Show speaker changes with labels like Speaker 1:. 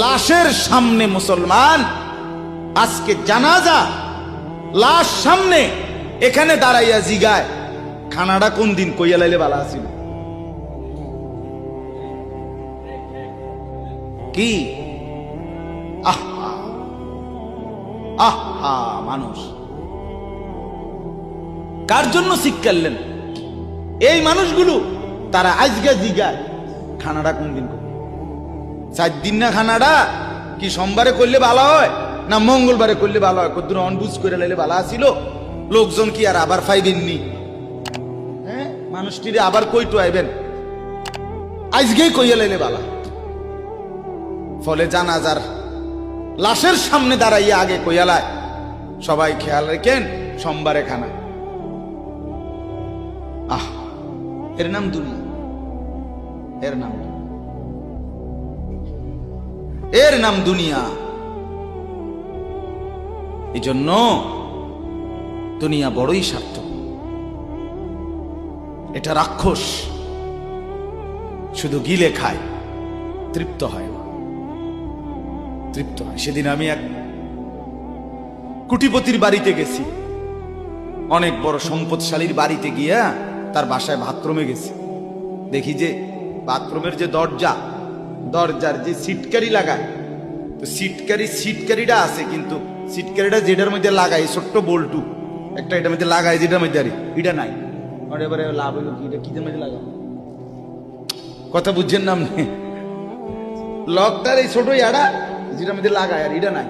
Speaker 1: লাশের সামনে মুসলমান আজকে জানাজা, লাশ সামনে, এখানে দাঁড়াইয়া জিগায় খানাটা কোন দিন কইয়া লাইলে বালা আছিল। কি আহা আহা, মানুষ কার জন্য শিক্ষালেন? এই মানুষগুলো তারা আজকে জিগায় খানাটা কোন দিন, 4 দিন না খানাটা কি সোমবারে করলে ভালো হয় না মঙ্গলবারে করলে ভালো হয়? কদ্দুর অনবুঝ করে লাইলে ভালো আছিল, লোকজন কি আর আবার পাইবেননি? হ্যাঁ, মানুষটিরে আবার কইটু আইবেন, আজকেই কইয়া লাইলে ভালো। ফলে জানাজার লাশের সামনে দাঁড়াইয়া আগে কইয়ালায় সবাই খেয়াল রেখেন সোমবারে খানা। আহ, এর নাম দুনিয়া, এর নাম দুনিয়া। এই জন্য দুনিয়া বড়ই স্বার্থক, এটা রাক্ষস, শুধু গিলে খায়, তৃপ্ত হয় না, তৃপ্ত হয়। সেদিন আমি এক কুটিপতির বাড়িতে গেছি, অনেক বড় সম্পদশালীর বাড়িতে গিয়া তার বাসায় বাথরুমে গেছি। দেখি যে বাথরুমের যে দরজার যে সিটকারি লাগায়, তো সিটকারিটা আছে, কিন্তু সিটকারিটা যেটার মধ্যে লাগাই ছোট্ট বল্টু একটা, এটার মধ্যে লাগাই যেটার মধ্যে আরে এটা নাই। এবারে লাভ হইলো কি, এটা কিদের মধ্যে লাগাবো? কথা বুঝছেন না আপনি? লকটার এই ছোট ইয়াটা যেটার মধ্যে লাগায় আর এটা নাই।